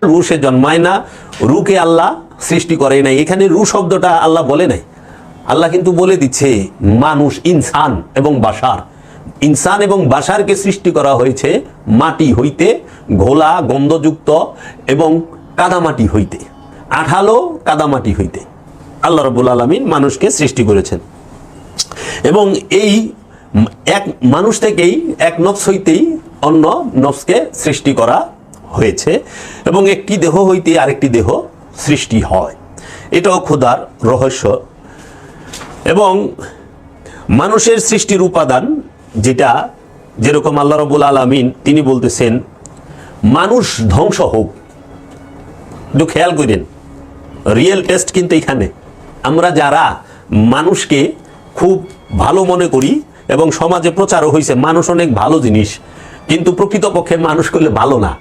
রু সে জন্মায় না, রুকে আল্লাহ সৃষ্টি করে নাই। এখানে রু শব্দটা আল্লাহ বলে নাই, আল্লাহ কিন্তু বলে দিচ্ছে মানুষ, ইনসান এবং বাশার। ইনসান এবং বাশারকে সৃষ্টি করা হয়েছে মাটি হইতে, ঘোলা গন্ধযুক্ত এবং কাদামাটি হইতে, আঠালো কাদামাটি হইতে আল্লাহ রাব্বুল আলামিন মানুষকে সৃষ্টি করেছেন। এবং এই এক মানুষ থেকেই, এক নফস হইতেই অন্য নফসকে সৃষ্টি করা হয়েছে এবং একটি দেহ হইতে আরেকটি দেহ সৃষ্টি হয়। এটাও খোদার রহস্য। এবং মানুষের সৃষ্টির উপাদান যেটা, যেরকম আল্লাহ রাব্বুল আলামিন তিনি বলতেছেন মানুষ ধ্বংস হোক। একটু খেয়াল করেন, রিয়েল টেস্ট কিন্তু এখানে। আমরা যারা মানুষকে খুব ভালো মনে করি এবং সমাজে প্রচারও হয়েছে মানুষ অনেক ভালো জিনিস, কিন্তু প্রকৃতপক্ষে মানুষ করলে ভালো না।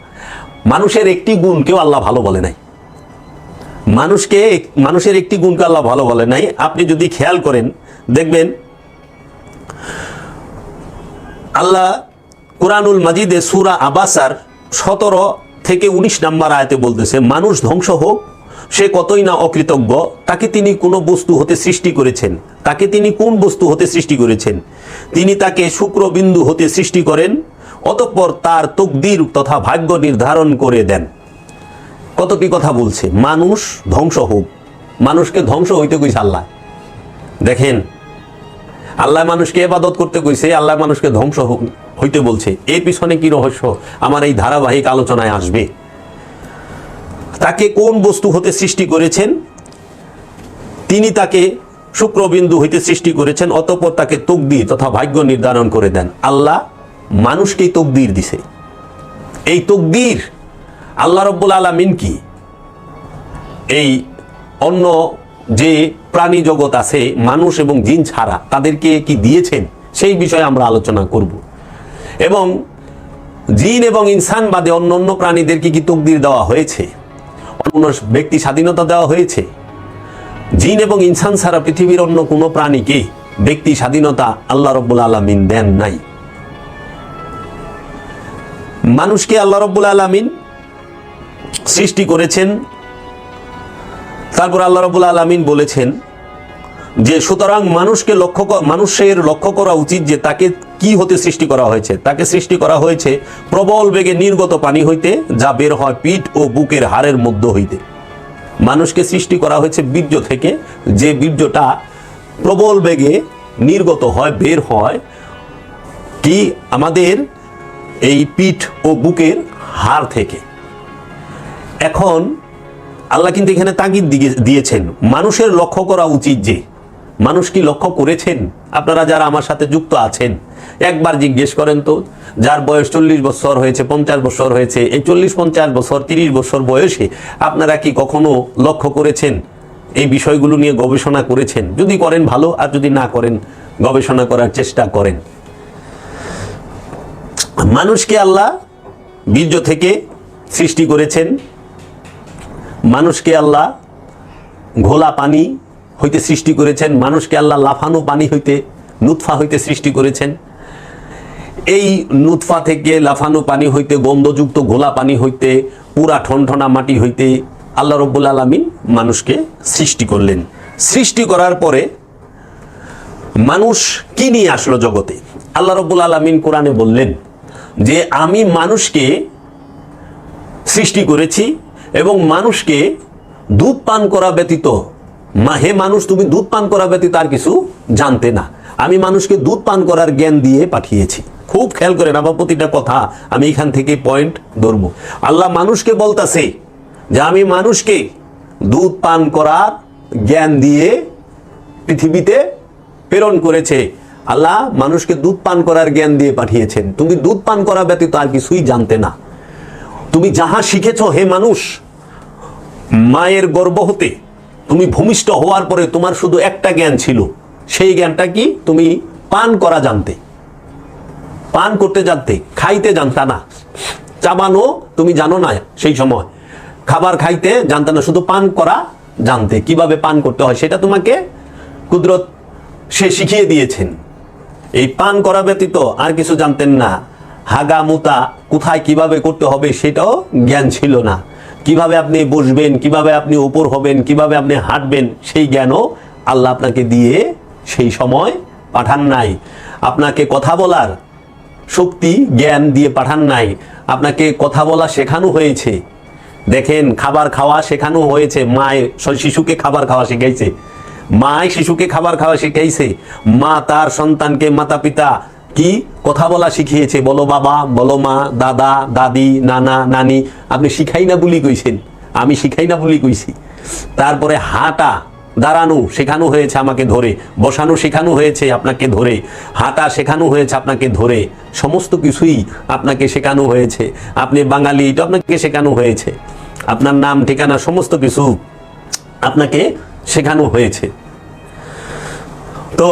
মানুষের একটি গুণ কেউ আল্লাহ ভালো বলে নাই। মানুষের একটি গুণকে আল্লাহ ভালো বলে নাই। আপনি যদি খেয়াল করেন দেখবেন আল্লাহ কুরআনুল মাজিদে সূরা আবাসার 17 থেকে 19 নম্বর আয়াতে বলতেছে মানুষ ধ্বংস হোক, সে কতই না অকৃতজ্ঞ। তাকে তিনি কোন বস্তু হতে সৃষ্টি করেছেন, তাকে তিনি কোন বস্তু হতে সৃষ্টি করেছেন? তিনি তাকে শুক্রবিন্দু হতে সৃষ্টি করেন, অতঃপর তার তকদির তথা ভাগ্য নির্ধারণ করে দেন। কতটি কথা বলছে, মানুষ ধ্বংস হোক। মানুষকে ধ্বংস হইতে কইছে আল্লাহ। দেখেন, আল্লাহ মানুষকে ইবাদত করতে কইছে, আল্লাহ মানুষকে ধ্বংস হইতে বলছে। এর পিছনে কি রহস্য আমার এই ধারাবাহিক আলোচনায় আসবে। তাকে কোন বস্তু হতে সৃষ্টি করেছেন? তিনি তাকে শুক্রবিন্দু হইতে সৃষ্টি করেছেন, অতঃপর তাকে তকদির তথা ভাগ্য নির্ধারণ করে দেন। আল্লাহ মানুষকেই তকদির দিছে। এই তকদির আল্লাহ রাব্বুল আলামিন কি এই অন্য যে প্রাণী জগৎ আছে মানুষ এবং জিন ছাড়া তাদেরকে কি দিয়েছেন, সেই বিষয়ে আমরা আলোচনা করব। এবং জিন এবং ইনসান বাদে অন্য অন্য প্রাণীদেরকে কি তকদির দেওয়া হয়েছে? অন্য ব্যক্তি স্বাধীনতা দেওয়া হয়েছে? জিন এবং ইনসান ছাড়া পৃথিবীর অন্য কোনো প্রাণীকে ব্যক্তি স্বাধীনতা আল্লাহ রাব্বুল আলামিন দেন নাই। মানুষকে আল্লাহ রাব্বুল আলামিন সৃষ্টি করেছেন। তারপর আল্লাহ রাব্বুল আলামিন বলেছেন যে সুতরাং মানুষের লক্ষ্য করা উচিত যে তাকে কি হতে সৃষ্টি করা হয়েছে। তাকে সৃষ্টি করা হয়েছে প্রবল বেগে নির্গত পানি হইতে, যা বের হয় পিঠ ও বুকের হাড়ের মধ্য হইতে। মানুষকে সৃষ্টি করা হয়েছে বীর্য থেকে, যে বীর্যটা প্রবল বেগে নির্গত হয়, বের হয় কি আমাদের এই পিঠ ও বুকের হাড় থেকে। এখন আল্লাহ কিন্তু এখানে তাগিদ দিয়েছেন মানুষের লক্ষ্য করা উচিত। যে মানুষ কি লক্ষ্য করেছেন? আপনারা যারা আমার সাথে যুক্ত আছেন একবার জিজ্ঞেস করেন তো, যার বয়স 40 বছর হয়েছে, 50 বছর হয়েছে, এই 40-50 বছর 30 বছর বয়সে আপনারা কি কখনো লক্ষ্য করেছেন? এই বিষয়গুলো নিয়ে গবেষণা করেছেন? যদি করেন ভালো, আর যদি না করেন গবেষণা করার চেষ্টা করেন। মানুষকে আল্লাহ বীর্য থেকে সৃষ্টি করেছেন। মানুষকে আল্লাহ ঘোলা পানি হইতে সৃষ্টি করেছেন। মানুষকে আল্লাহ লাফানো পানি হইতে, নুতফা হইতে সৃষ্টি করেছেন। এই নুতফা থেকে, লাফানো পানি হইতে, গন্ধযুক্ত ঘোলা পানি হইতে, পুরা ঠনঠনা মাটি হইতে আল্লাহ রাব্বুল আলামিন মানুষকে সৃষ্টি করলেন। সৃষ্টি করার পরে মানুষ কি নিয়ে আসলো জগতে? আল্লাহ রাব্বুল আলামিন কোরআনে বললেন যে আমি মানুষকে সৃষ্টি করেছি এবং মানুষকে দুধ পান করা ব্যতীত, হে মানুষ তুমি দুধ পান করা ব্যতীত আর কিছু জানতে না। আমি মানুষকে দুধ পান করার জ্ঞান দিয়ে পাঠিয়েছি। খুব খেয়াল করেন, আবার প্রতিটা কথা আমি এখান থেকে পয়েন্ট ধরবো। আল্লাহ মানুষকে বলতেছে যে আমি মানুষকে দুধ পান করার জ্ঞান দিয়ে পৃথিবীতে প্রেরণ করেছে। আল্লাহ মানুষকে দুধ পান করার জ্ঞান দিয়ে পাঠিয়েছেন। তুমি দুধ পান করা ব্যতীত আর কিছুই জানতে না। তুমি যাহা শিখেছ হে মানুষ, মায়ের গর্ভ হতে তুমি ভূমিষ্ঠ হওয়ার পরে তোমার শুধু একটা জ্ঞান ছিল। সেই জ্ঞানটা কি? তুমি পান করা জানতে, পান করতে জানতে, খাইতে জানতা না। চাবানো তুমি জানো না, সেই সময় খাবার খাইতে জানতে না, শুধু পান করা জানতে। কিভাবে পান করতে হয় সেটা তোমাকে কুদরত সে শিখিয়ে দিয়েছেন। এই পান করা ব্যতীত আর কিছু জানতেন না। হাগা মুতা কোথায় কিভাবে করতে হবে সেটাও জ্ঞান ছিল না। কিভাবে আপনি বসবেন, কিভাবে আপনি উপর হবেন, কিভাবে আপনি হাঁটবেন, সেই জ্ঞানও আল্লাহ আপনাকে দিয়ে সেই সময় পাঠান নাই। আপনাকে কথা বলার শক্তি জ্ঞান দিয়ে পাঠান নাই, আপনাকে কথা বলা শেখানো হয়েছে। দেখেন, খাবার খাওয়া শেখানো হয়েছে, মায়ের শিশুকে খাবার খাওয়া শিখাইছে, মায় শিশুকে খাবার খাওয়া শিখাইছে, মা তার সন্তানকে, মাতা পিতা কি কথা বলা শিখিয়েছে, বলো বাবা, বলো মা, দাদা দাদি, নানা নানি। আপনি শিখাই না বলি কইছেন, আমি শিখাই না বলি কইছি। তারপরে হাঁটা দাঁড়ানো শেখানো হয়েছে আমাকে ধরে, বসানো শেখানো হয়েছে আপনাকে ধরে, হাঁটা শেখানো হয়েছে আপনাকে ধরে, সমস্ত কিছুই আপনাকে শেখানো হয়েছে। আপনি বাঙালি, এটা আপনাকে শেখানো হয়েছে, আপনার নাম ঠিকানা সমস্ত কিছু আপনাকে শেখানো হয়েছে। তো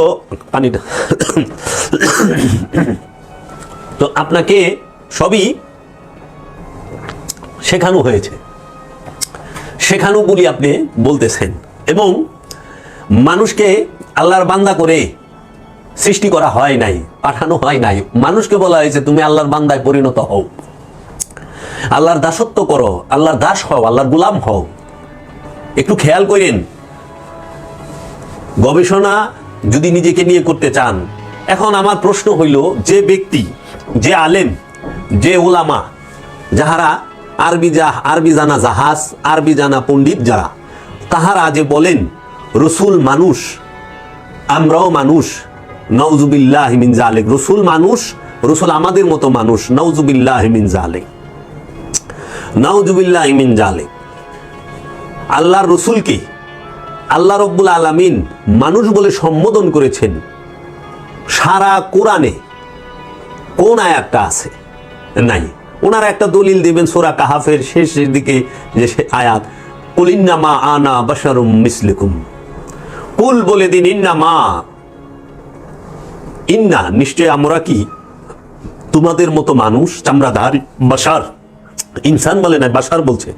পানিটা তো আপনাকে সবই শেখানো হয়েছে, শেখানো বলি আপনি বলতেছেন। এবং মানুষকে আল্লাহর বান্দা করে সৃষ্টি করা হয় নাই, পাঠানো হয় নাই। মানুষকে বলা হয়েছে তুমি আল্লাহর বান্দায় পরিণত হও, আল্লাহর দাসত্ব করো, আল্লাহর দাস হও, আল্লাহর গোলাম হও। একটু খেয়াল করেন, গবেষণা যদি নিজেকে নিয়ে করতে চান। এখন আমার প্রশ্ন হইল, যে ব্যক্তি, যে আলেম, যে ওলামা, যাহারা আরবি জানা জাহাজ, আরবি জানা পণ্ডিত যারা, তাহারা যে বলেন রসুল মানুষ, আমরাও মানুষ, নাউজুবিল্লাহ মিন জালিক, রসুল মানুষ, রসুল আমাদের মতো মানুষ, নাউজুবিল্লাহ মিন জালিক, নাউজুবিল্লাহ মিন জালিক। আল্লাহর রসুলকে আল্লাহ রব্বুল আলামিন মানুষ বলে সম্বোধন করেছেন। সারা কোরআনে কোন আয়াতটা আছে? নাই। ওনারা একটা দলিল দিবেন সূরা কাহাফের শেষের দিকে, যে আয়াত, কুল ইন্নামা আনা বাশারুম মিসলুকুম, কুল বলে দিন, ইন্না নিশ্চয় আমরা কি তোমাদের মতো মানুষ, চামড়াধারী, বাশার, ইনসান বলে না, বাশার বলছে,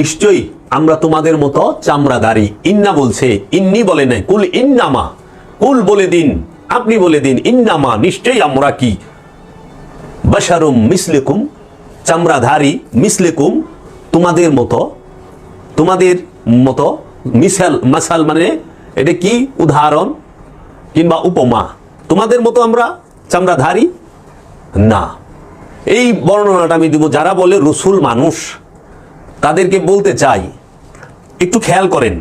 নিশ্চয়ই আমরা তোমাদের মতো চামড়াধারী। ইন্না বলছে, ইন্নি বলে নাই। কুল ইন্নামা, কুল বলে দিন, আপনি বলে দিন, ইন্নামা নিশ্চয়ই আমরা কি, বাশারুম মিসলুকুম, চামড়াধারী, মিসলুকুম তোমাদের মতো, তোমাদের মতো, মাসাল মানে এটা কি উদাহরণ কিংবা উপমা, তোমাদের মতো আমরা চামড়াধারী না। এই বর্ণনাটা আমি দিব। যারা বলে রসুল মানুষ, তাদেরকে বলতে চাই একটু খেয়াল করেন,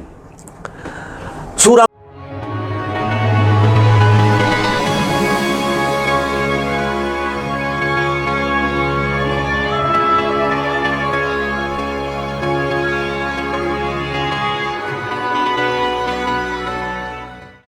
সূরা